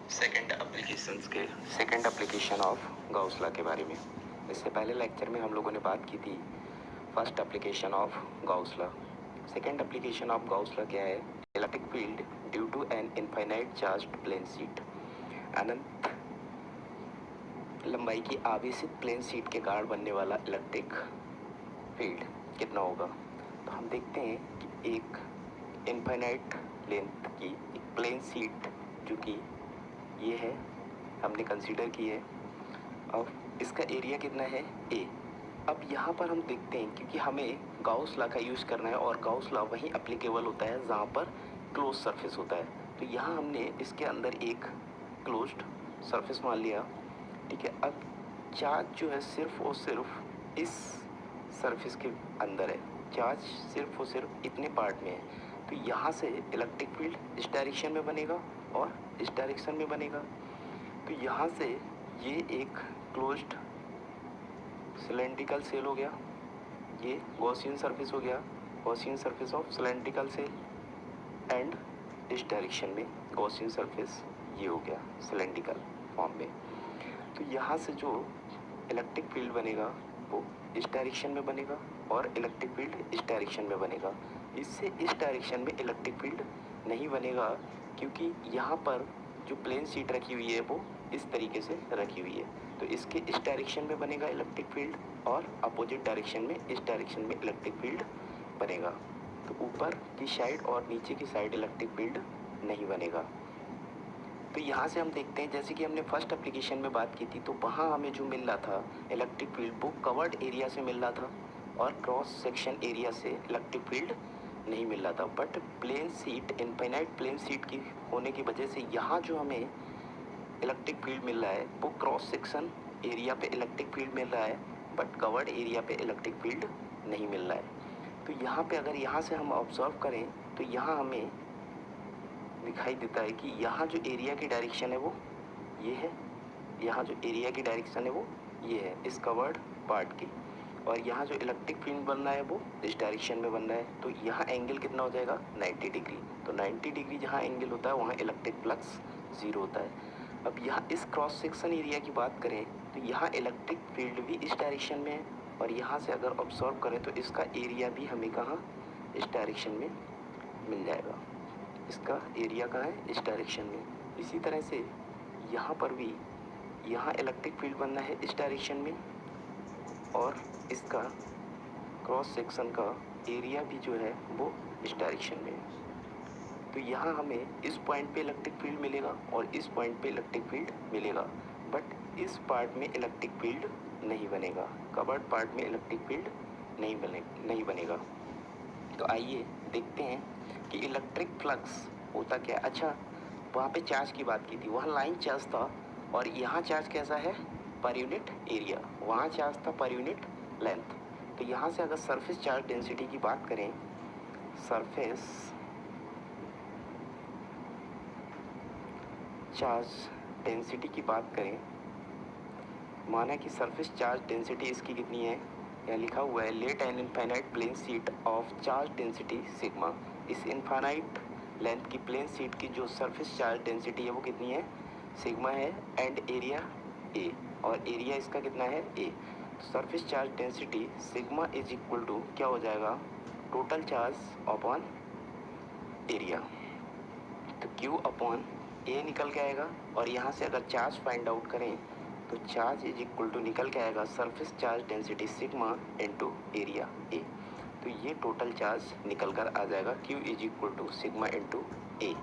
Second application of Gauss law के बारे में। इससे पहले लेक्चर में हम लोगों ने बात की थी first application of Gauss law. Second application of Gauss law क्या है? Electric field due to an infinite charged plane sheet. अनंत लंबाई की आवेशित प्लेन शीट के कारण बनने वाला इलेक्ट्रिक फील्ड कितना होगा? तो हम देखते हैं कि एक इनफाइनाइट लेंथ की एक प्लेन शीट जो कि ये है, हमने कंसीडर की है। अब इसका एरिया कितना है? ए। अब यहाँ पर हम देखते हैं क्योंकि हमें गॉस लॉ का यूज़ करना है और गॉस लॉ वहीं अप्लीकेबल होता है जहाँ पर क्लोज सरफेस होता है। तो यहाँ हमने इसके अंदर एक क्लोज्ड सरफेस मान लिया, ठीक है। अब चार्ज जो है सिर्फ और सिर्फ इस सरफेस के अंदर है, चार्ज सिर्फ और सिर्फ इतने पार्ट में है। तो यहाँ से इलेक्ट्रिक फील्ड इस डायरेक्शन में बनेगा और इस डायरेक्शन में बनेगा। तो यहाँ से ये एक क्लोज्ड सिलेंड्रिकल सेल हो गया, ये गॉसियन सरफेस हो गया, Gaussian surface of cylindrical shell, and इस डायरेक्शन में गॉसियन सरफेस ये हो गया सिलेंड्रिकल फॉर्म में। तो यहाँ से जो इलेक्ट्रिक फील्ड बनेगा वो इस डायरेक्शन में बनेगा और इलेक्ट्रिक फील्ड इस डायरेक्शन में बनेगा। इससे इस डायरेक्शन में इलेक्ट्रिक फील्ड नहीं बनेगा क्योंकि यहाँ पर जो प्लेन शीट रखी हुई है वो इस तरीके से रखी हुई है। तो इसके इस डायरेक्शन में बनेगा इलेक्ट्रिक फील्ड और अपोजिट डायरेक्शन में इस डायरेक्शन में इलेक्ट्रिक फील्ड बनेगा। तो ऊपर की साइड और नीचे की साइड इलेक्ट्रिक फील्ड नहीं बनेगा। तो यहाँ से हम देखते हैं जैसे कि हमने फर्स्ट एप्लीकेशन में बात की थी, तो वहाँ हमें जो मिल रहा था इलेक्ट्रिक फील्ड वो कवर्ड एरिया से मिल रहा था और क्रॉस सेक्शन एरिया से इलेक्ट्रिक फील्ड नहीं मिल रहा था। But plane sheet infinite plane sheet की होने की वजह से यहाँ जो हमें इलेक्ट्रिक फील्ड मिल रहा है वो क्रॉस सेक्शन एरिया पे इलेक्ट्रिक फील्ड मिल रहा है, बट कवर्ड एरिया पे इलेक्ट्रिक फील्ड नहीं मिल रहा है। तो यहाँ पे अगर यहाँ से हम ऑब्जर्व करें तो यहाँ हमें दिखाई देता है कि यहाँ जो एरिया की डायरेक्शन है वो ये है, यहाँ जो एरिया की डायरेक्शन है वो ये है इस कवर्ड पार्ट की, और यहाँ जो इलेक्ट्रिक फील्ड बन रहा है वो इस डायरेक्शन में बन रहा है। तो यहाँ एंगल कितना हो जाएगा? 90 डिग्री। तो 90 डिग्री जहाँ एंगल होता है वहाँ इलेक्ट्रिक फ्लक्स 0 होता है। अब यहाँ इस क्रॉस सेक्शन एरिया की बात करें तो यहाँ इलेक्ट्रिक फील्ड भी इस डायरेक्शन में है और यहाँ से अगर ऑब्जर्व करें तो इसका एरिया भी हमें कहाँ? इस डायरेक्शन में मिल जाएगा। इसका एरिया कहाँ है? इस डायरेक्शन में। इसी तरह से यहाँ पर भी यहाँ इलेक्ट्रिक फील्ड बनना है इस डायरेक्शन में और इसका क्रॉस सेक्शन का एरिया भी जो है वो इस डायरेक्शन में है। तो यहाँ हमें इस पॉइंट पे इलेक्ट्रिक फील्ड मिलेगा और इस पॉइंट पे इलेक्ट्रिक फील्ड मिलेगा, बट इस पार्ट में इलेक्ट्रिक फील्ड नहीं बनेगा, कवर्ड पार्ट में इलेक्ट्रिक फील्ड नहीं बनेगा। तो आइए देखते हैं कि इलेक्ट्रिक फ्लक्स होता क्या है। अच्छा, वहाँ पे चार्ज की बात की थी, वहाँ लाइन चार्ज था और यहाँ चार्ज कैसा है? Per unit area. वहाँ चार्ज था पर यूनिट लेंथ। तो यहाँ से अगर सरफेस चार्ज डेंसिटी की बात करें, सरफेस चार्ज डेंसिटी की बात करें, माना कि सरफेस चार्ज डेंसिटी इसकी कितनी है? यहाँ लिखा हुआ है let an infinite plane sheet of charge density sigma. इस इनफाइनाइट लेंथ की प्लेन शीट की जो सरफेस चार्ज डेंसिटी है वो कितनी है? सिग्मा है, एंड एरिया ए, और एरिया इसका कितना है? ए। तो surface charge density sigma is equal to क्या हो जाएगा? Total charge upon area. तो क्यू अपॉन ए निकल के आएगा और यहाँ से अगर चार्ज फाइंड आउट करें तो चार्ज इज इक्वल टू निकल के आएगा surface charge density sigma into area A. तो ये टोटल चार्ज निकल कर आ जाएगा Q is equal to sigma into A.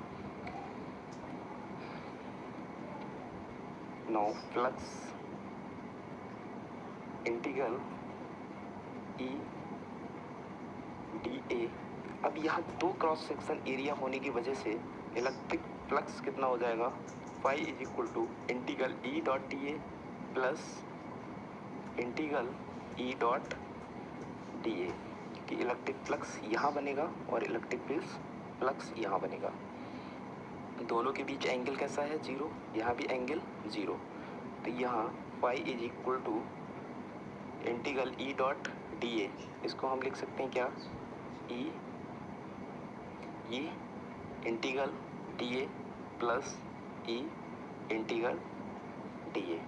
Now flux integral E D A. अब यहाँ दो क्रॉस सेक्शन एरिया होने की वजह से इलेक्ट्रिक फ्लक्स कितना हो जाएगा? Phi is equal to integral E dot D A plus integral E dot D A, कि इलेक्ट्रिक फ्लक्स यहाँ बनेगा और इलेक्ट्रिक फ्लक्स यहाँ बनेगा। दोनों के बीच एंगल कैसा है? 0। यहाँ भी एंगल 0। तो यहाँ phi is equal to integral E dot D A, इसको हम लिख सकते हैं क्या? E integral D A plus E integral D A,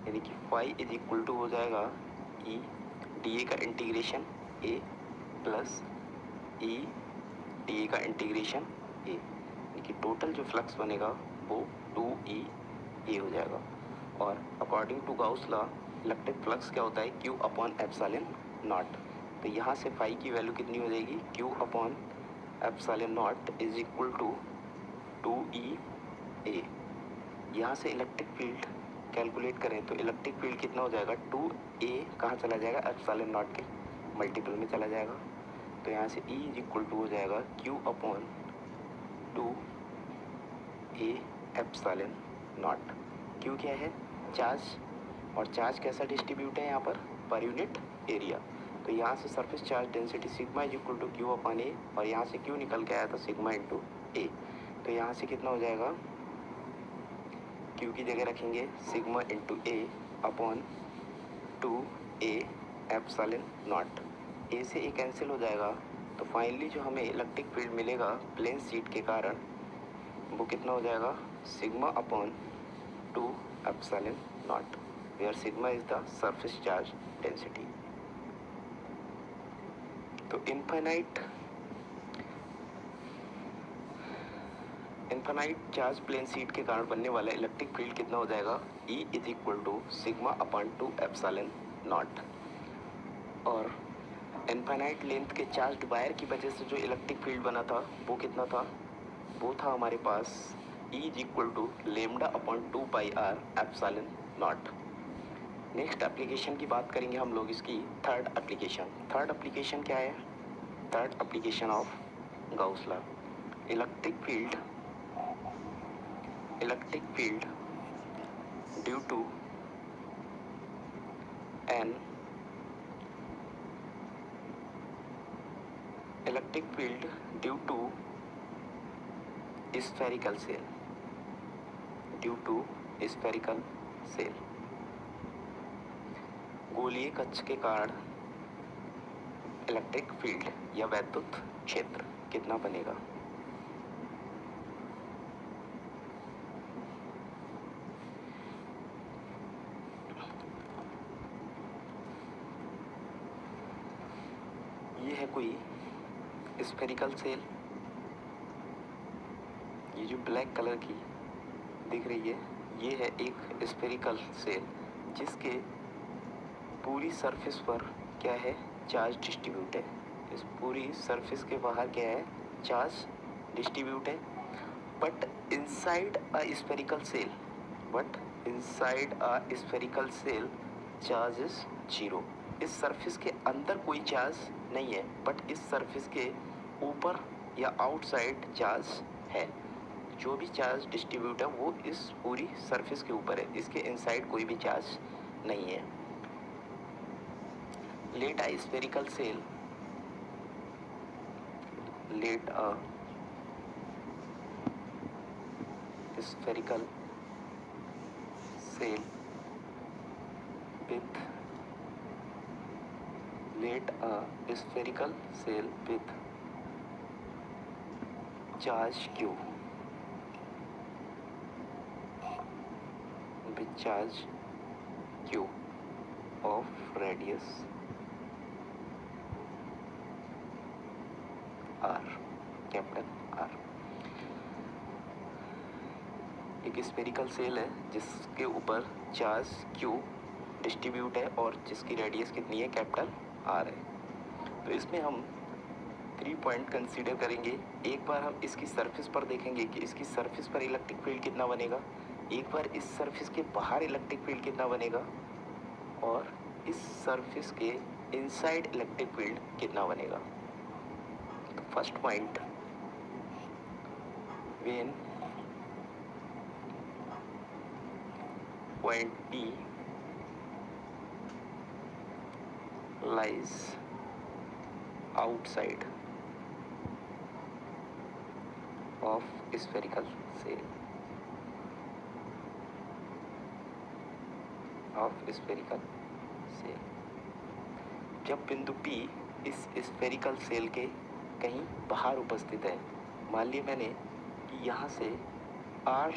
यानी कि फाई इज इक्वल टू हो जाएगा ई डी ए का इंटीग्रेशन ए प्लस ई डी ए का इंटीग्रेशन ए, यानी कि टोटल जो फ्लक्स बनेगा वो 2E ए हो जाएगा। और according to Gauss law electric flux क्या होता है, क्यू अपॉन एप्सिलॉन नॉट। तो यहाँ से फाई की वैल्यू कितनी हो जाएगी, Q upon epsilon not is equal to 2E A. यहाँ से इलेक्ट्रिक फील्ड कैलकुलेट करें तो इलेक्ट्रिक फील्ड कितना हो जाएगा, 2A कहाँ चला जाएगा, एप्सिलॉन नॉट के मल्टीपल में चला जाएगा। तो यहाँ से E इज इक्वल टू हो जाएगा Q upon 2A epsilon not. Q क्या है, चार्ज, और चार्ज कैसा डिस्ट्रीब्यूट है यहाँ पर यूनिट एरिया। तो यहाँ से surface charge density sigma is equal to Q upon A, और यहाँ से Q निकल के आया था सिग्मा इंटू ए। तो यहाँ से कितना हो जाएगा, Q की जगह रखेंगे sigma into A upon 2A epsilon naught. A से ए कैंसिल हो जाएगा, तो फाइनली जो हमें इलेक्ट्रिक फील्ड मिलेगा प्लेन शीट के कारण वो कितना हो जाएगा, sigma upon 2 epsilon naught, where sigma is the surface charge density. तो इनफाइनाइट चार्ज प्लेन शीट के कारण बनने वाला इलेक्ट्रिक फील्ड कितना हो जाएगा, E is equal to sigma upon 2 epsilon not. और इनफाइनाइट लेंथ के चार्ज वायर की वजह से जो इलेक्ट्रिक फील्ड बना था वो कितना था, वो था हमारे पास E is equal to lambda upon 2 pi R epsilon not. Next application की बात करेंगे हम लोग, इसकी थर्ड एप्लीकेशन क्या है, third application of Gauss law. Electric field due to an electric field due to spherical shell, गोलीय कक्ष के कारण इलेक्ट्रिक फील्ड या वैद्युत क्षेत्र कितना बनेगा। ये है कोई स्फेरिकल सेल, ये जो ब्लैक कलर की दिख रही है ये है एक स्फेरिकल सेल, जिसके पूरी सरफेस पर क्या है, चार्ज डिस्ट्रीब्यूट है। इस पूरी सरफेस के बाहर क्या है, चार्ज डिस्ट्रीब्यूट है। But inside a spherical cell charge is 0। इस सरफेस के अंदर कोई चार्ज नहीं है, बट इस सरफेस के ऊपर या आउटसाइड चार्ज है। जो भी चार्ज डिस्ट्रीब्यूट है वो इस पूरी सरफेस के ऊपर है, इसके इनसाइड कोई भी चार्ज नहीं है। Let a spherical shell with charge q of radius r, capital R। एक स्फेरिकल सेल है जिसके ऊपर चार्ज Q डिस्ट्रीब्यूट है और जिसकी रेडियस कितनी है, कैपिटल R है। तो इसमें हम 3 पॉइंट कंसीडर करेंगे। एक बार हम इसकी सरफेस पर देखेंगे कि इसकी सरफेस पर इलेक्ट्रिक फील्ड कितना बनेगा, एक बार इस सरफेस के बाहर इलेक्ट्रिक फील्ड कितना बनेगा, और इस सरफेस के इनसाइड इलेक्ट्रिक फील्ड कितना बनेगा। तो first point, when point P lies outside of spherical cell जब बिंदु P इस स्फेरिकल सेल के कहीं बाहर उपस्थित है, मान लिया मैंने कि यहाँ से R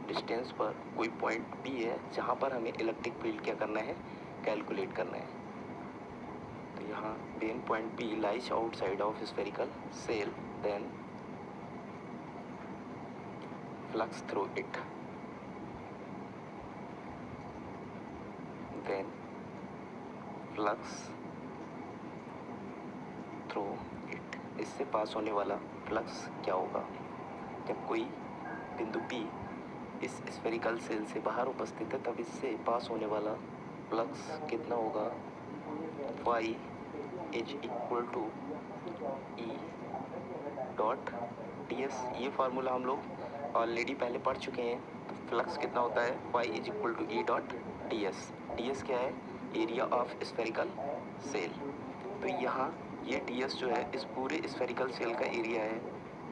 डिस्टेंस पर कोई पॉइंट P है जहाँ पर हमें इलेक्ट्रिक फील्ड क्या करना है, कैलकुलेट करना है। तो यहाँ when point P lies outside of spherical shell then flux through it, then flux through it, इससे पास होने वाला फ्लक्स क्या होगा। जब कोई बिंदु P इस स्फेरिकल सेल से बाहर उपस्थित है तब इससे पास होने वाला फ्लक्स कितना होगा, phi is equal to E dot D S. ये फार्मूला हम लोग ऑलरेडी पहले पढ़ चुके हैं। तो फ्लक्स कितना होता है, phi is equal to E dot D S. D S क्या है, एरिया ऑफ स्फेरिकल सेल। तो यहाँ ये डी एस जो है इस पूरे स्फेरिकल सेल का एरिया है,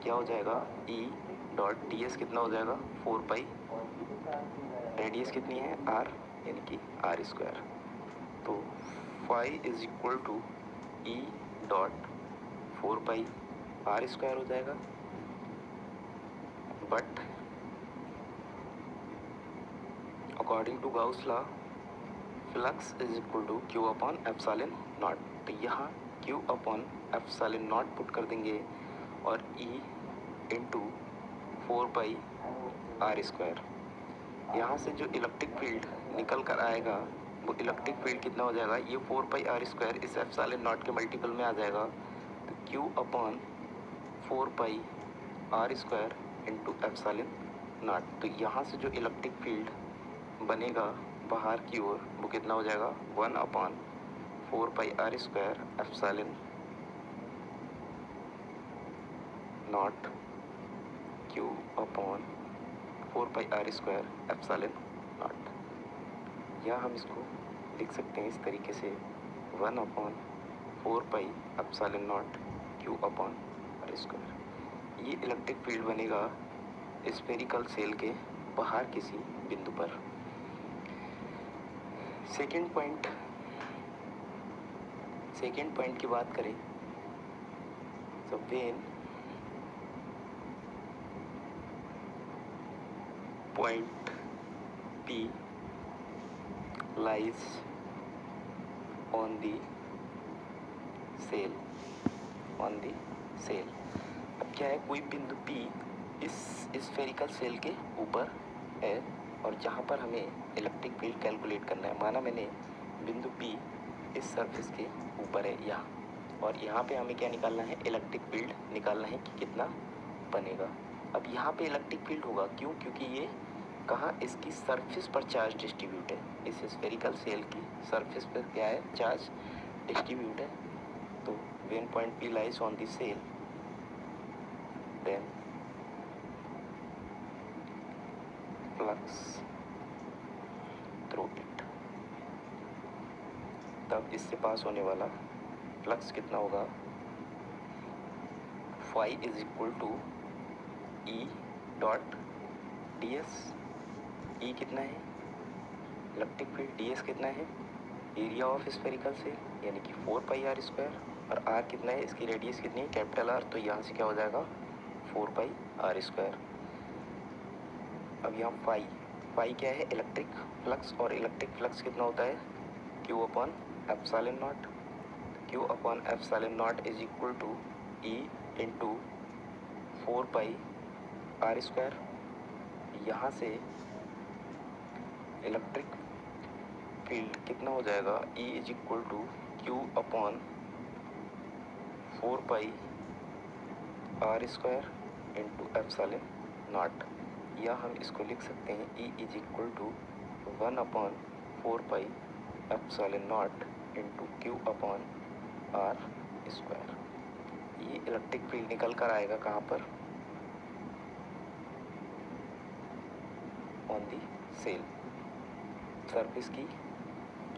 क्या हो जाएगा, ई डॉट डी एस कितना हो जाएगा, 4 पाई, रेडियस कितनी है, आर, यानी कि आर स्क्वायर। तो phi is equal to E dot 4 pi R square हो जाएगा। But according to Gauss law flux is equal to Q upon epsilon not. तो यहाँ Q upon epsilon not put कर देंगे और E into 4 pi R square. यहाँ से जो इलेक्ट्रिक फील्ड निकल कर आएगा वो इलेक्ट्रिक फील्ड कितना हो जाएगा, ये 4 पाई आर स्क्वायर इस एप्सिलॉन नॉट के मल्टीपल में आ जाएगा। तो Q upon 4 pi R square into epsilon not. तो यहाँ से जो इलेक्ट्रिक फील्ड बनेगा बाहर की ओर वो कितना हो जाएगा, 1 upon 4 pi R square epsilon not Q upon 4 pi R square epsilon not. या हम इसको लिख सकते हैं इस तरीके से, 1 upon 4 pi epsilon not Q upon R square. ये इलेक्ट्रिक फील्ड बनेगा स्फेरिकल सेल के बाहर किसी बिंदु पर। सेकेंड पॉइंट की बात करें तो when point P lies on the sail, अब क्या है, कोई बिंदु P इस स्फेरिकल सेल के ऊपर है और जहाँ पर हमें इलेक्ट्रिक फील्ड कैलकुलेट करना है। माना मैंने बिंदु P इस सरफेस के ऊपर है यहाँ, और यहाँ पे हमें क्या निकालना है, इलेक्ट्रिक फील्ड निकालना है कि कितना बनेगा। अब यहाँ पे इलेक्ट्रिक फील्ड होगा, क्यों, क्योंकि ये कहाँ, इसकी सरफेस पर चार्ज डिस्ट्रीब्यूट है। इस स्फेरिकल सेल की सरफेस पर क्या है, चार्ज डिस्ट्रीब्यूट है। तो when point P lies on the cell then flux through it, तब इससे पास होने वाला फ्लक्स कितना होगा, phi is equal to E dot D S. E कितना है, इलेक्ट्रिक फील्ड, डी एस कितना है, एरिया ऑफ स्फेरिकल सेल यानी कि 4 पाई आर स्क्वायर, और आर कितना है, इसकी रेडियस कितनी है, कैपिटल आर। तो यहाँ से क्या हो जाएगा, 4 पाई आर स्क्वायर। अब यहाँ फाई क्या है, इलेक्ट्रिक फ्लक्स, और इलेक्ट्रिक फ्लक्स कितना होता है, Q upon epsilon not. Q upon epsilon not is equal to E into 4 pi R square. यहाँ से इलेक्ट्रिक फील्ड कितना हो जाएगा, E is equal to Q upon 4 pi R square into epsilon not. या हम इसको लिख सकते हैं E is equal to 1 upon 4 pi epsilon not into Q upon R square. ये इलेक्ट्रिक फील्ड निकल कर आएगा कहाँ पर, ऑन दी सेल, सरफेस की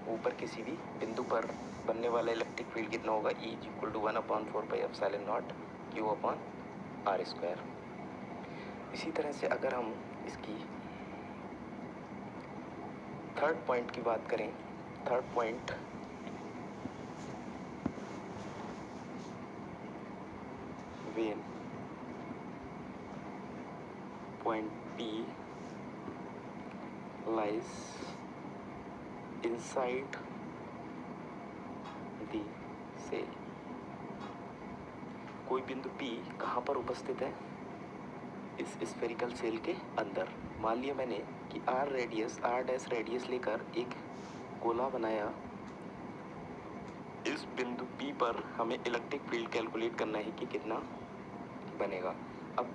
ऊपर किसी भी बिंदु पर बनने वाला इलेक्ट्रिक फील्ड कितना होगा, E is equal to 1 upon 4 pi epsilon not Q upon R square. इसी तरह से अगर हम इसकी थर्ड पॉइंट की बात करें, third point when point P lies inside the cell। कोई बिंदु P कहाँ पर उपस्थित है? इस स्फेरिकल सेल के अंदर। मान लिया मैंने कि r डैश रेडियस लेकर एक गोला बनाया। इस बिंदु P पर हमें इलेक्ट्रिक फील्ड कैलकुलेट करना है कि कितना बनेगा। अब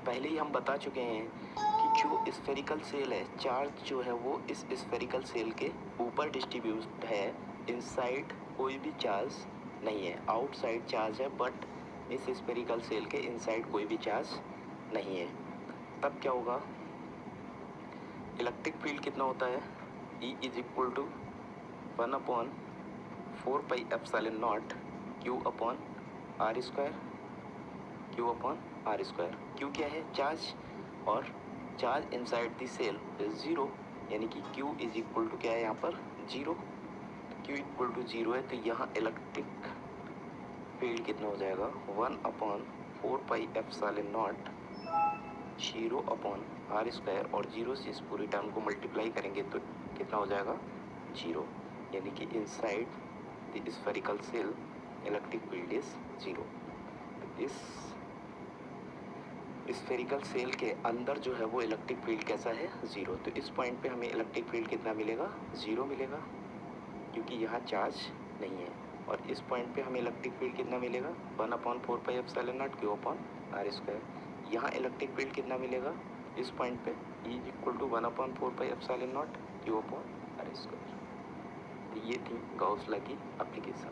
पहले ही हम बता चुके हैं कि जो स्फेरिकल सेल है, चार्ज जो है वो इस स्फेरिकल सेल के ऊपर डिस्ट्रीब्यूट है, इनसाइड कोई भी चार्ज नहीं है। आउटसाइड चार्ज है, बट इस स्फेरिकल सेल के इनसाइड कोई भी चार्ज नहीं है। तब क्या होगा? इलेक्ट्रिक फील्ड कितना होता है? E is equal to 1/4πε0 Q upon R square. Q क्या है? चार्ज, और charge inside the cell is zero, यानी कि Q इज इक्वल टू क्या है यहाँ पर? Zero. Q equal to zero है, तो यहाँ इलेक्ट्रिक फील्ड कितना हो जाएगा? 1/4πε0 जीरो अपॉन आर स्क्वायर, और जीरो से इस पूरी टर्म को मल्टीप्लाई करेंगे तो कितना हो जाएगा? जीरो, यानी कि inside the spherical shell electric field is zero. इस स्फेरिकल सेल के अंदर जो है वो इलेक्ट्रिक फील्ड कैसा है? जीरो। तो इस पॉइंट पे हमें इलेक्ट्रिक फील्ड कितना मिलेगा? जीरो मिलेगा, क्योंकि यहाँ चार्ज नहीं है। और इस पॉइंट पे हमें इलेक्ट्रिक फील्ड कितना मिलेगा? 1/4πε0 Q अपॉन आर स्क्वायर। यहाँ इलेक्ट्रिक फील्ड कितना मिलेगा इस पॉइंट पे? E equal to 1/4πε0 Q upon R square. ये थी गॉस लॉ की एप्लीकेशन।